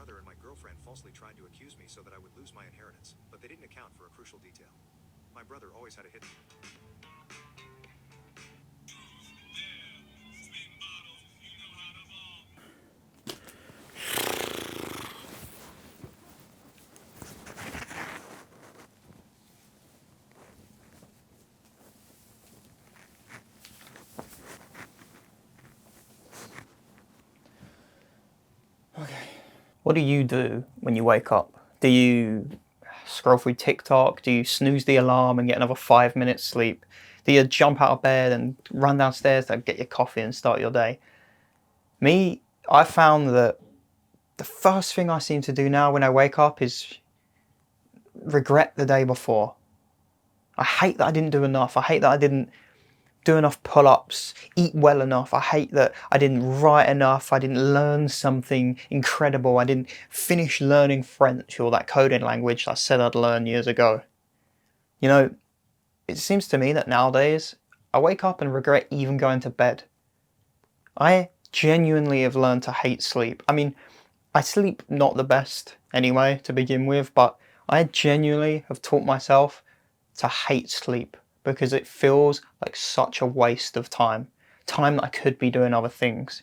brother and my girlfriend falsely trying to accuse me so that I would lose my inheritance, but they didn't account for a crucial detail. My brother always had a hidden... Okay. What do you do when you wake up? Do you scroll through TikTok? Do you snooze the alarm and get another 5 minutes sleep? Do you jump out of bed and run downstairs to get your coffee and start your day? Me, I found that the first thing I seem to do now when I wake up is regret the day before. I hate that I didn't do enough. I hate that I didn't do enough pull-ups, eat well enough. I hate that I didn't write enough. I didn't learn something incredible. I didn't finish learning French or that coding language I said I'd learn years ago. You know, it seems to me that nowadays I wake up and regret even going to bed. I genuinely have learned to hate sleep. I mean, I sleep not the best anyway to begin with, but I genuinely have taught myself to hate sleep because it feels like such a waste of time. Time that I could be doing other things.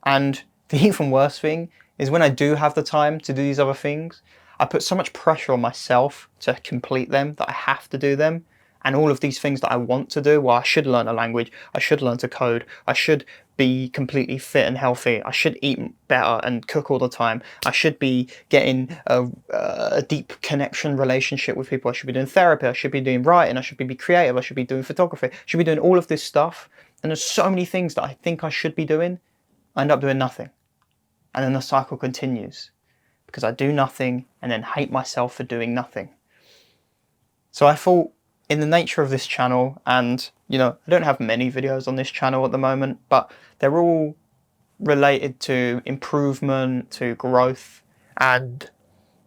And the even worse thing is when I do have the time to do these other things, I put so much pressure on myself to complete them that I have to do them. And all of these things that I want to do, well, I should learn a language, I should learn to code, I should be completely fit and healthy, I should eat better and cook all the time, I should be getting a deep connection relationship with people, I should be doing therapy, I should be doing writing, I should be creative, I should be doing photography, I should be doing all of this stuff. And there's so many things that I think I should be doing, I end up doing nothing. And then the cycle continues because I do nothing and then hate myself for doing nothing. So I thought, in the nature of this channel, and I don't have many videos on this channel at the moment, but they're all related to improvement, to growth, and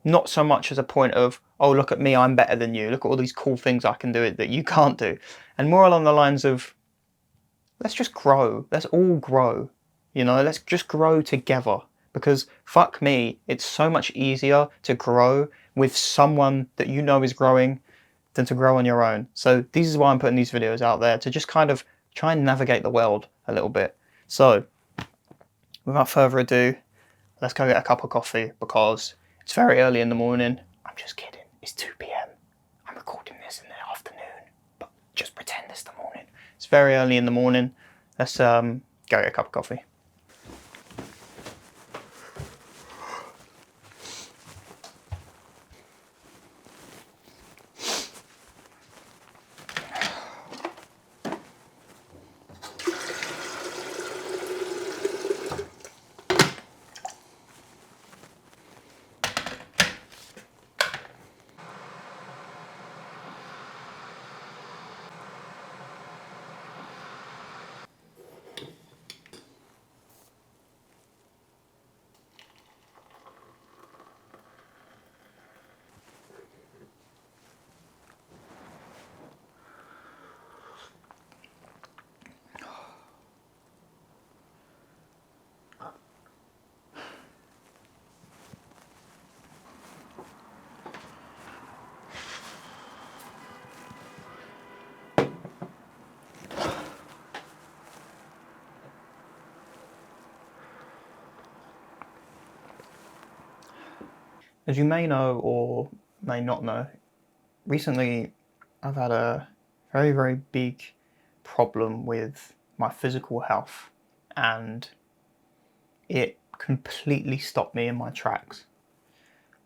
not so much as a point of, oh, look at me, I'm better than you, look at all these cool things I can do that you can't do, and more along the lines of, let's just grow, let's all grow, let's just grow together, because fuck me, it's so much easier to grow with someone that you know is growing than to grow on your own. So this is why I'm putting these videos out there, to just kind of try and navigate the world a little bit. So without further ado, let's go get a cup of coffee because it's very early in the morning. I'm just kidding, it's 2 p.m. I'm recording this in the afternoon, but just pretend it's the morning. It's very early in the morning. Let's go get a cup of coffee. As you may know or may not know, recently I've had a very, very big problem with my physical health, and it completely stopped me in my tracks.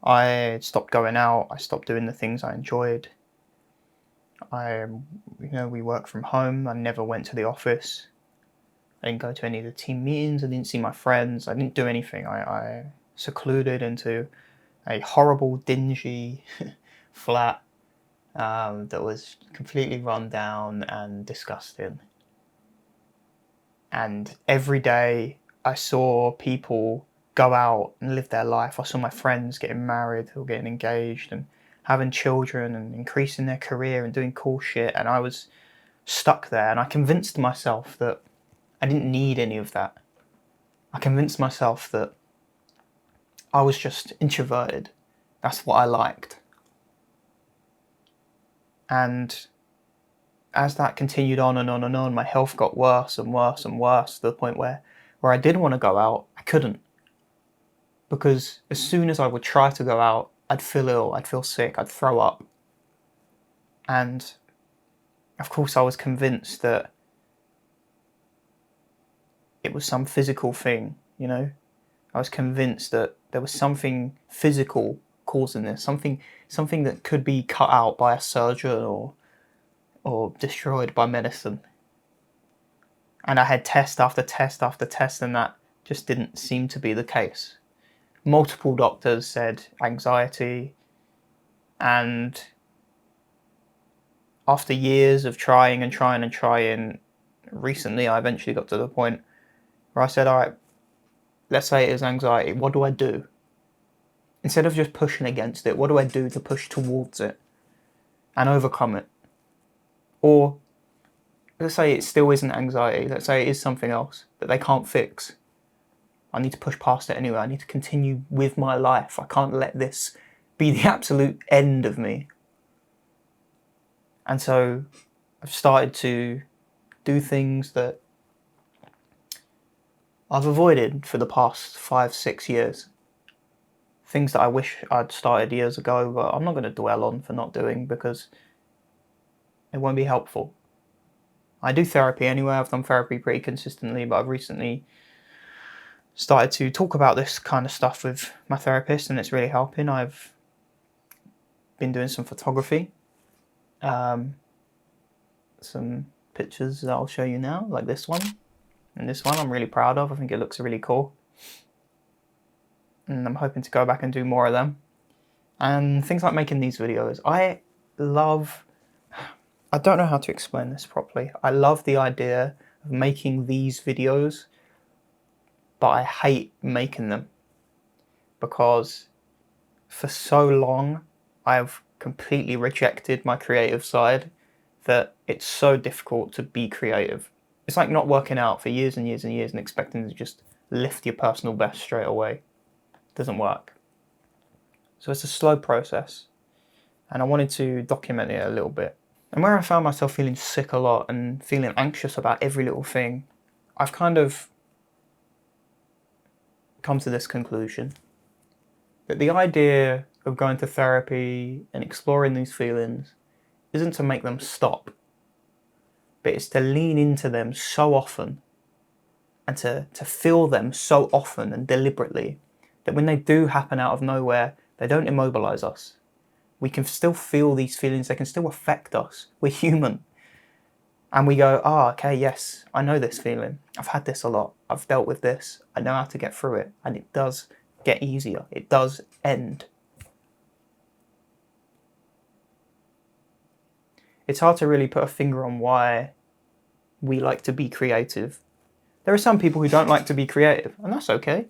I stopped going out, I stopped doing the things I enjoyed. We work from home, I never went to the office. I didn't go to any of the team meetings, I didn't see my friends, I didn't do anything. I secluded into a horrible, dingy flat that was completely run down and disgusting. And every day I saw people go out and live their life. I saw my friends getting married or getting engaged and having children and increasing their career and doing cool shit, and I was stuck there, and I convinced myself that I didn't need any of that. I convinced myself that I was just introverted. That's what I liked. And as that continued on and on and on, my health got worse and worse and worse, to the point where I did want to go out, I couldn't. Because as soon as I would try to go out, I'd feel ill, I'd feel sick, I'd throw up. And of course I was convinced that it was some physical thing, you know? I was convinced that there was something physical causing this, something that could be cut out by a surgeon or destroyed by medicine. And I had test after test after test, and that just didn't seem to be the case. Multiple doctors said anxiety, and after years of trying and trying and trying, recently I eventually got to the point where I said, all right, let's say it is anxiety, what do I do? Instead of just pushing against it, what do I do to push towards it and overcome it? Or let's say it still isn't anxiety, let's say it is something else that they can't fix. I need to push past it anyway. I need to continue with my life. I can't let this be the absolute end of me. And so I've started to do things that I've avoided for the past 5-6 years. Things that I wish I'd started years ago, but I'm not going to dwell on for not doing, because it won't be helpful. I do therapy anyway. I've done therapy pretty consistently, but I've recently started to talk about this kind of stuff with my therapist, and it's really helping. I've been doing some photography, some pictures that I'll show you now, like this one. And this one I'm really proud of. I think it looks really cool. And I'm hoping to go back and do more of them. And things like making these videos. I don't know how to explain this properly. I love the idea of making these videos, but I hate making them. Because for so long, I've completely rejected my creative side, that it's so difficult to be creative. It's like not working out for years and years and years and expecting to just lift your personal best straight away. It doesn't work. So it's a slow process, and I wanted to document it a little bit. And where I found myself feeling sick a lot and feeling anxious about every little thing, I've kind of come to this conclusion that the idea of going to therapy and exploring these feelings isn't to make them stop, but it's to lean into them so often and to feel them so often and deliberately that when they do happen out of nowhere, they don't immobilize us. We can still feel these feelings, they can still affect us. We're human. And we go, okay, yes, I know this feeling. I've had this a lot. I've dealt with this. I know how to get through it. And it does get easier. It does end. It's hard to really put a finger on why we like to be creative. There are some people who don't like to be creative, and that's okay.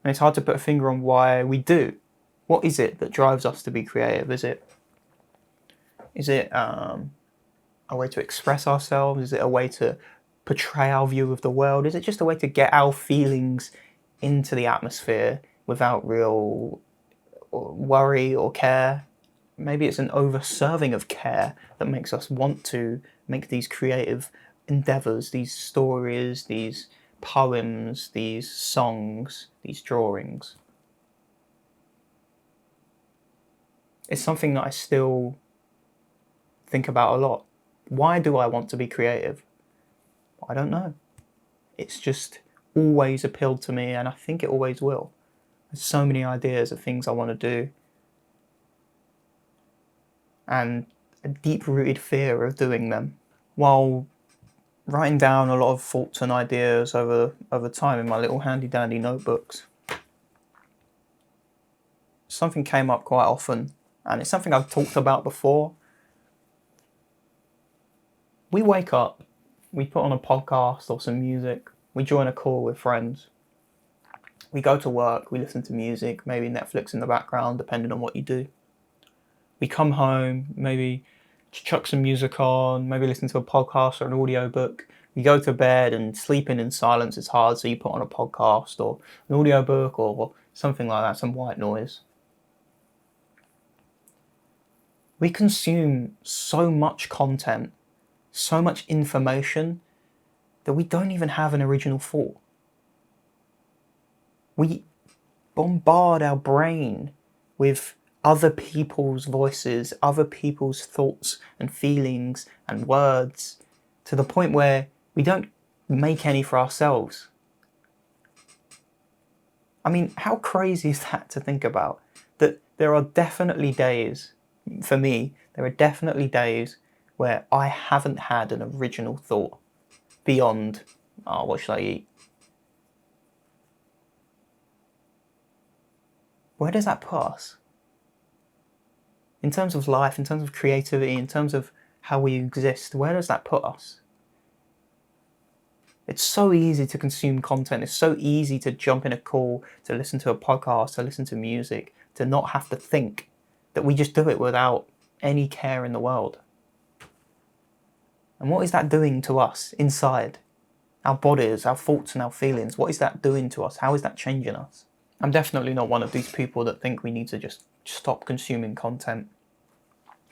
And it's hard to put a finger on why we do. What is it that drives us to be creative? Is it a way to express ourselves? Is it a way to portray our view of the world? Is it just a way to get our feelings into the atmosphere without real worry or care? Maybe it's an over-serving of care that makes us want to make these creative endeavours, these stories, these poems, these songs, these drawings. It's something that I still think about a lot. Why do I want to be creative? I don't know. It's just always appealed to me, and I think it always will. There's so many ideas of things I want to do, and a deep-rooted fear of doing them. While writing down a lot of thoughts and ideas over time in my little handy-dandy notebooks, something came up quite often, and it's something I've talked about before. We wake up, we put on a podcast or some music, we join a call with friends, we go to work, we listen to music, maybe Netflix in the background, depending on what you do. We come home, maybe chuck some music on, maybe listen to a podcast or an audiobook. You go to bed, and sleeping in silence is hard, so you put on a podcast or an audiobook or Something like that, some white noise. We consume so much content, so much information, that we don't even have an original thought. We bombard our brain with other people's voices, other people's thoughts and feelings and words, to the point where we don't make any for ourselves. I mean, how crazy is that to think about? That there are definitely days, for me, there are definitely days where I haven't had an original thought beyond, oh, what should I eat? Where does that put us? In terms of life, in terms of creativity, in terms of how we exist, where does that put us? It's so easy to consume content. It's so easy to jump in a call, to listen to a podcast, to listen to music, to not have to think, that we just do it without any care in the world. And what is that doing to us inside? Our bodies, our thoughts and our feelings. What is that doing to us? How is that changing us? I'm definitely not one of these people that think we need to just stop consuming content.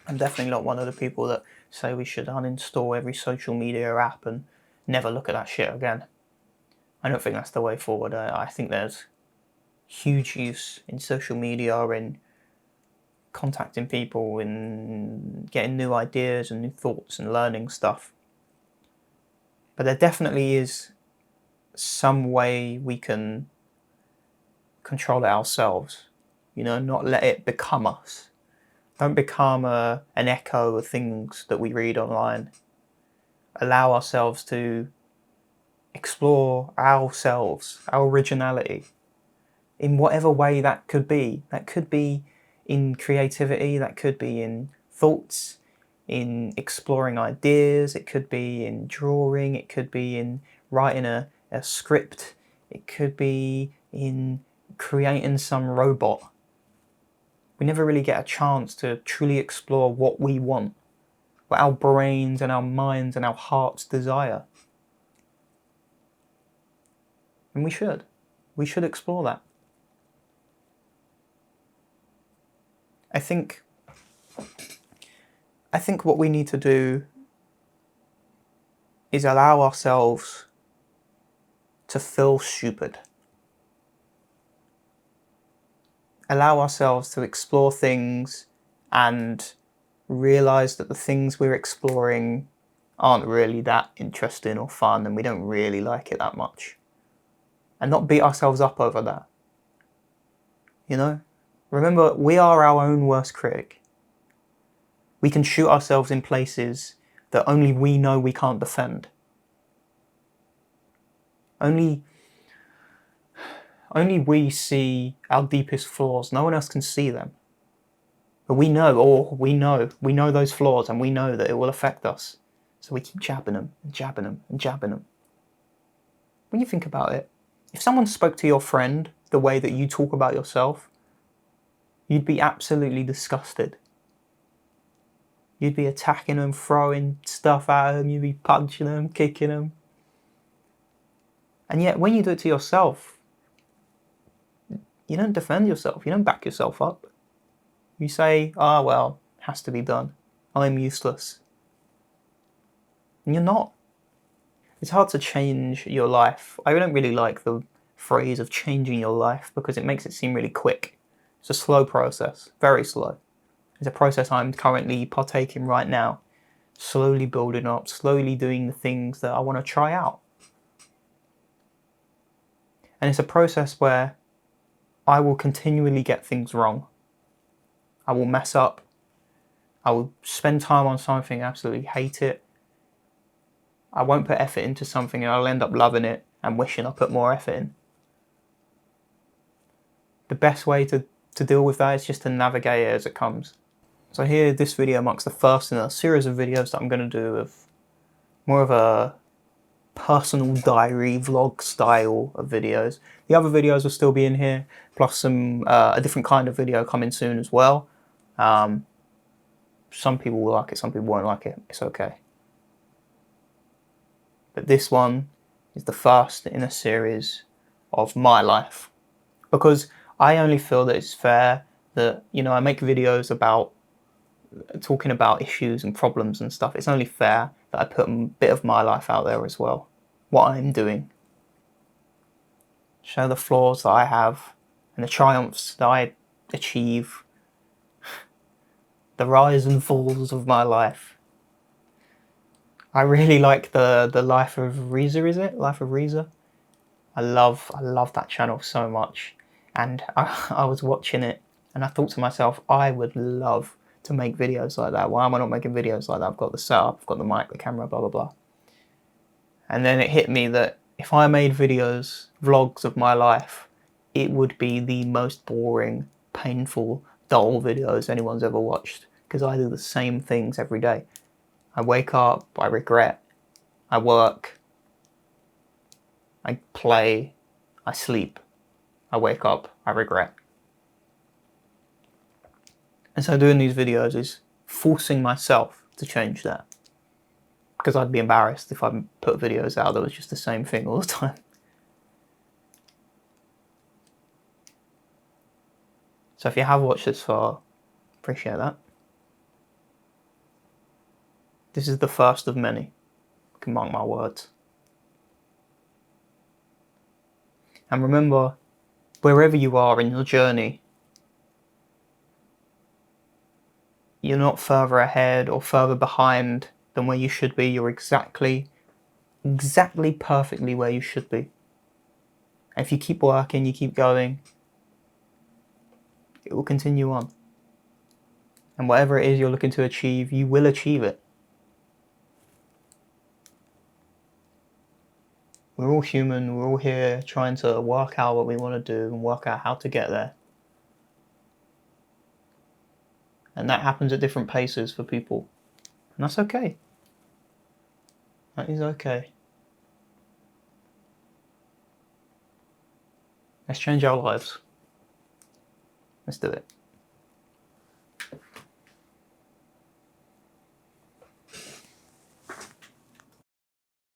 I'm definitely not one of the people that say we should uninstall every social media app and never look at that shit again. I don't think that's the way forward. I think there's huge use in social media, in contacting people, in getting new ideas and new thoughts and learning stuff. But there definitely is some way we can control it ourselves, not let it become us. Don't become an echo of things that we read online. Allow ourselves to explore ourselves, our originality, in whatever way that could be. That could be in creativity, that could be in thoughts, in exploring ideas, it could be in drawing, it could be in writing a script, it could be in creating some robot. We never really get a chance to truly explore what we want, what our brains and our minds and our hearts desire. And we should. We should explore that. I think what we need to do is allow ourselves to feel stupid. Allow ourselves to explore things and realize that the things we're exploring aren't really that interesting or fun and we don't really like it that much. And not beat ourselves up over that. Remember, we are our own worst critic. We can shoot ourselves in places that only we know we can't defend. Only we see our deepest flaws. No one else can see them. But we know those flaws, and we know that it will affect us. So we keep jabbing them and jabbing them and jabbing them. When you think about it, if someone spoke to your friend the way that you talk about yourself, you'd be absolutely disgusted. You'd be attacking them, throwing stuff at them, you'd be punching them, kicking them. And yet, when you do it to yourself, you don't defend yourself, you don't back yourself up. You say, well, it has to be done. I'm useless. And you're not. It's hard to change your life. I don't really like the phrase of changing your life because it makes it seem really quick. It's a slow process, very slow. It's a process I'm currently partaking right now. Slowly building up, slowly doing the things that I want to try out. And it's a process where I will continually get things wrong. I will mess up. I will spend time on something, absolutely hate it. I won't put effort into something and I'll end up loving it and wishing I put more effort in. The best way to deal with that is just to navigate it as it comes. So here, this video marks the first in a series of videos that I'm going to do of more of a personal diary vlog style of videos. The other videos will still be in here, plus some a different kind of video coming soon as well. Some people will like it, some people won't like it. It's okay. But this one is the first in a series of my life, because I only feel that it's fair that, you know, I make videos about talking about issues and problems and stuff. It's only fair that I put a bit of my life out there as well. What I'm doing. Show the flaws that I have and the triumphs that I achieve. The rise and falls of my life. I really like the Life of Reza, is it? Life of Reza? I love that channel so much. And I was watching it and I thought to myself, I would love to make videos like that. Why am I not making videos like that? I've got the setup, I've got the mic, the camera, blah, blah, blah. And then it hit me that if I made videos, vlogs of my life, it would be the most boring, painful, dull videos anyone's ever watched. Because I do the same things every day. I wake up, I regret, I work, I play, I sleep, I wake up, I regret. And so doing these videos is forcing myself to change that. Because I'd be embarrassed if I put videos out that was just the same thing all the time. So if you have watched this far, appreciate that. This is the first of many. You can mark my words. And remember, wherever you are in your journey, you're not further ahead or further behind than where you should be. You're exactly perfectly where you should be. And if you keep working, you keep going, it will continue on. And whatever it is you're looking to achieve, you will achieve it. We're all human, we're all here trying to work out what we want to do and work out how to get there. And that happens at different paces for people. And that's okay. That is okay. Let's change our lives. Let's do it.